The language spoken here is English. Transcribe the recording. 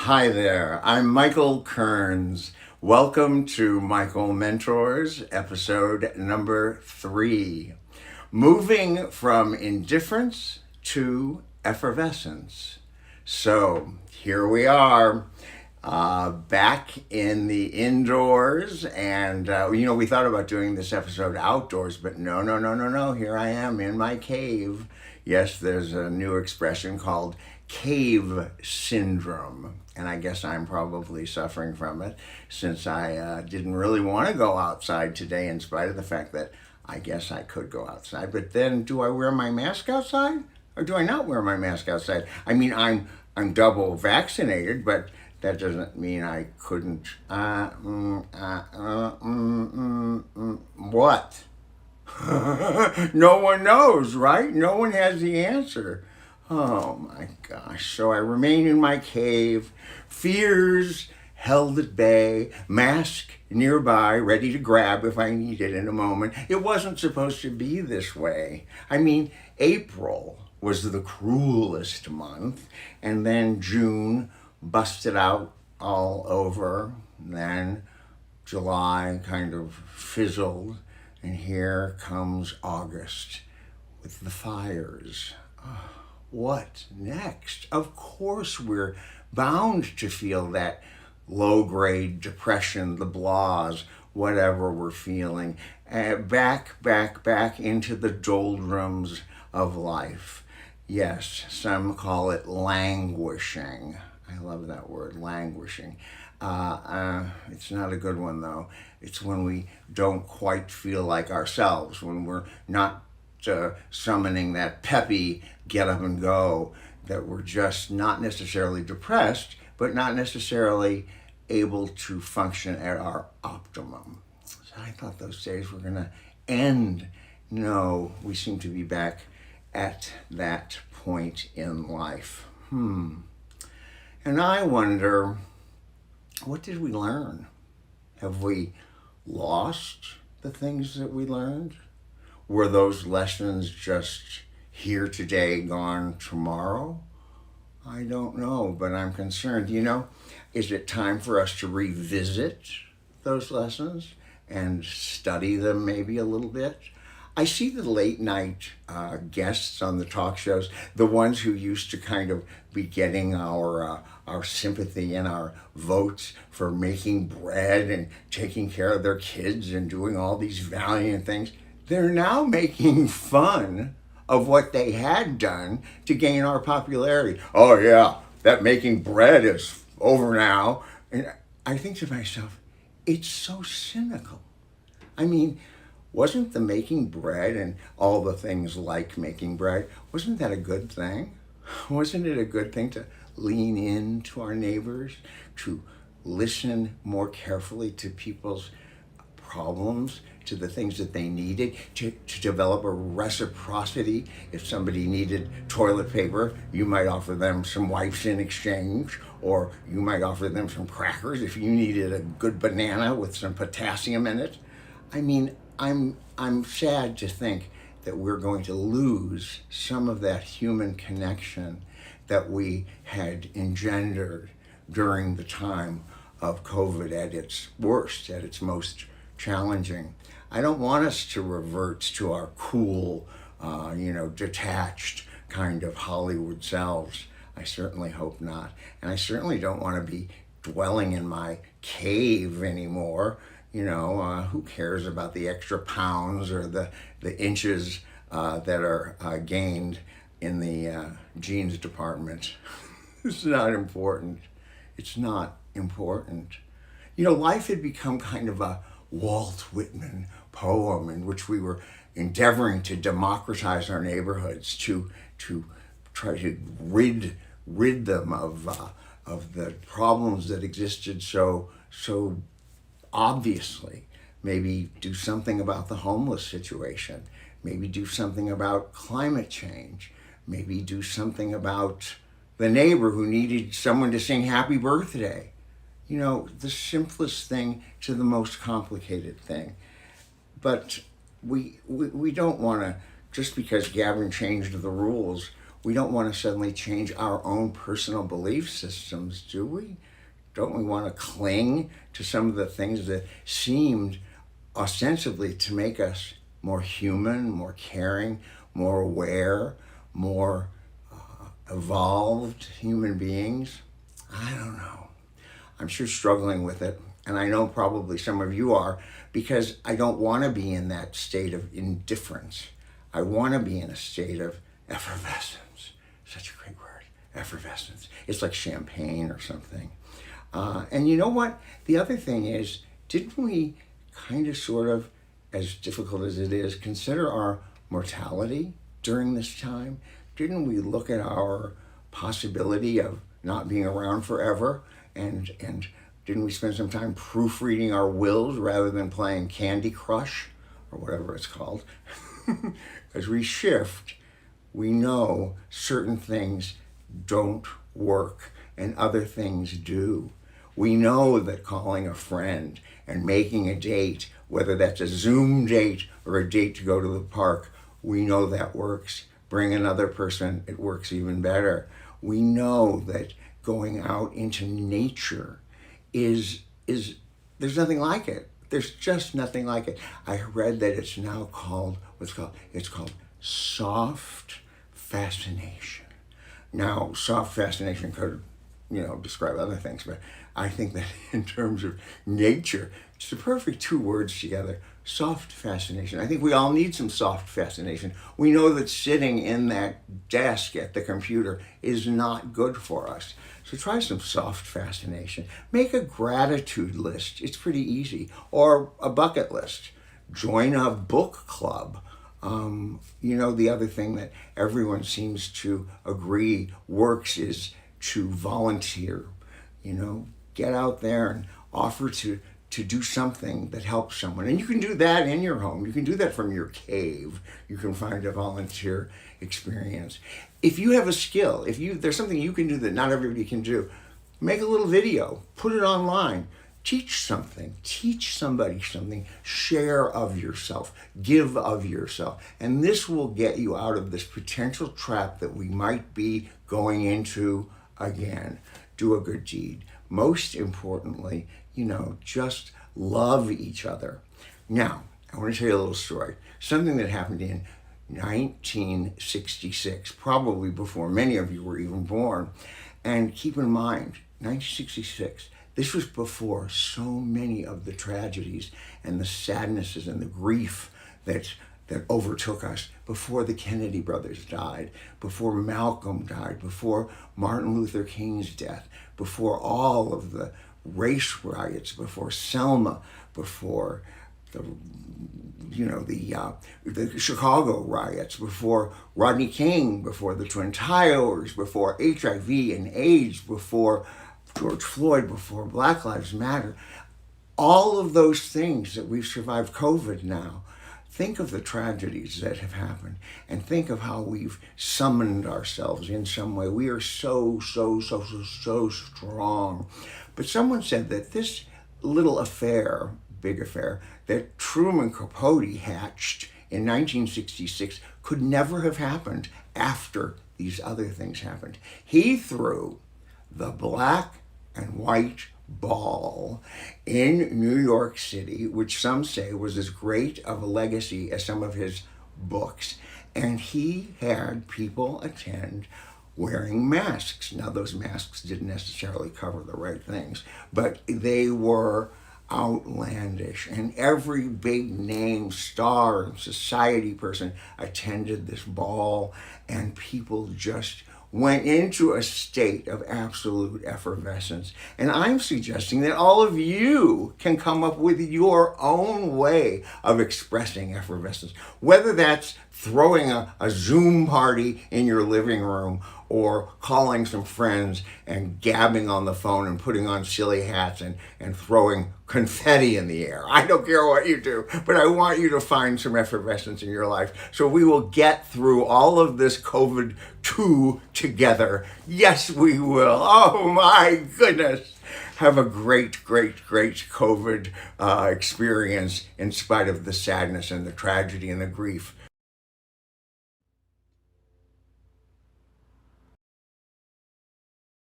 Hi there, I'm Michael Kearns. Welcome to Michael Mentors, episode number 3. Moving from indifference to effervescence. So here we are, back in the indoors, and we thought about doing this episode outdoors, but no. Here I am in my cave. Yes, there's a new expression called cave syndrome, and I guess I'm probably suffering from it since I didn't really want to go outside today, in spite of the fact that I guess I could go outside. But then, do I wear my mask outside, or do I not wear my mask outside? I mean, I'm double vaccinated, but that doesn't mean I couldn't. What? No one knows, right? No one has the answer. Oh my gosh. So I remain in my cave, fears held at bay, mask nearby, ready to grab if I need it in a moment. It wasn't supposed to be this way. I mean, April was the cruelest month, and then June busted out all over, and then July kind of fizzled, and here comes August with the fires. Oh, what next? Of course we're bound to feel that low-grade depression, the blahs, whatever we're feeling, back into the doldrums of life. Yes, some call it languishing. I love that word, languishing. It's not a good one, though. It's when we don't quite feel like ourselves, when we're not summoning that peppy get up and go, that we're just not necessarily depressed, but not necessarily able to function at our optimum. So I thought those days were going to end. No, we seem to be back at that point in life. And I wonder, what did we learn? Have we lost the things that we learned? Were those lessons just here today, gone tomorrow? I don't know, but I'm concerned. Is it time for us to revisit those lessons and study them maybe a little bit? I see the late night guests on the talk shows, the ones who used to kind of be getting our sympathy and our votes for making bread and taking care of their kids and doing all these valiant things. They're now making fun of what they had done to gain our popularity. Oh yeah, that making bread is over now. And I think to myself, it's so cynical. I mean, wasn't the making bread and all the things like making bread, wasn't that a good thing? Wasn't it a good thing to lean in to our neighbors, to listen more carefully to people's problems, to the things that they needed, to develop a reciprocity? If somebody needed toilet paper, you might offer them some wipes in exchange, or you might offer them some crackers if you needed a good banana with some potassium in it. I mean, I'm sad to think that we're going to lose some of that human connection that we had engendered during the time of COVID at its worst, at its most challenging. I don't want us to revert to our cool, detached kind of Hollywood selves. I certainly hope not. And I certainly don't want to be dwelling in my cave anymore. Who cares about the extra pounds or the inches that are gained in the jeans department? It's not important. It's not important. Life had become kind of a Walt Whitman poem in which we were endeavoring to democratize our neighborhoods, to try to rid them of the problems that existed so obviously. Maybe do something about the homeless situation. Maybe do something about climate change. Maybe do something about the neighbor who needed someone to sing happy birthday. The simplest thing to the most complicated thing. But we don't want to, just because Gavin changed the rules, we don't want to suddenly change our own personal belief systems, do we? Don't we want to cling to some of the things that seemed ostensibly to make us more human, more caring, more aware, more evolved human beings? I don't know. I'm sure struggling with it, and I know probably some of you are, because I don't want to be in that state of indifference. I want to be in a state of effervescence. Such a great word, effervescence. It's like champagne or something. And you know what? The other thing is, didn't we kind of sort of, as difficult as it is, consider our mortality during this time? Didn't we look at our possibility of not being around forever, and didn't we spend some time proofreading our wills rather than playing Candy Crush or whatever it's called? As we shift, we know certain things don't work and other things do. We know that calling a friend and making a date, whether that's a Zoom date or a date to go to the park, we know that works. Bring another person, it works even better. We know that going out into nature is there's nothing like it. There's just nothing like it. I read that it's now called, it's called soft fascination. Now, soft fascination could, describe other things, but I think that in terms of nature, it's the perfect two words together. Soft fascination. I think we all need some soft fascination. We know that sitting in that desk at the computer is not good for us. So try some soft fascination. Make a gratitude list. It's pretty easy. Or a bucket list. Join a book club. The other thing that everyone seems to agree works is to volunteer. Get out there and offer to do something that helps someone. And you can do that in your home. You can do that from your cave. You can find a volunteer experience. If you have a skill, there's something you can do that not everybody can do, make a little video, put it online, teach something, teach somebody something, share of yourself, give of yourself. And this will get you out of this potential trap that we might be going into again. Do a good deed. Most importantly, just love each other. Now, I want to tell you a little story. Something that happened in 1966, probably before many of you were even born. And keep in mind, 1966, this was before so many of the tragedies and the sadnesses and the grief that overtook us, before the Kennedy brothers died, before Malcolm died, before Martin Luther King's death, before all of the race riots, before Selma, before the Chicago riots, before Rodney King, before the Twin Towers, before HIV and AIDS, before George Floyd, before Black Lives Matter. All of those things that we've survived COVID now. Think of the tragedies that have happened and think of how we've summoned ourselves in some way. We are so strong. But someone said that this little affair, big affair, that Truman Capote hatched in 1966 could never have happened after these other things happened. He threw the black and white ball in New York City, which some say was as great of a legacy as some of his books. And he had people attend wearing masks. Now, those masks didn't necessarily cover the right things, but they were outlandish. And every big name star and society person attended this ball, and people just went into a state of absolute effervescence. And I'm suggesting that all of you can come up with your own way of expressing effervescence, whether that's throwing a Zoom party in your living room or calling some friends and gabbing on the phone and putting on silly hats and throwing confetti in the air. I don't care what you do, but I want you to find some effervescence in your life so we will get through all of this COVID-2 together. Yes, we will. Oh my goodness. Have a great COVID experience in spite of the sadness and the tragedy and the grief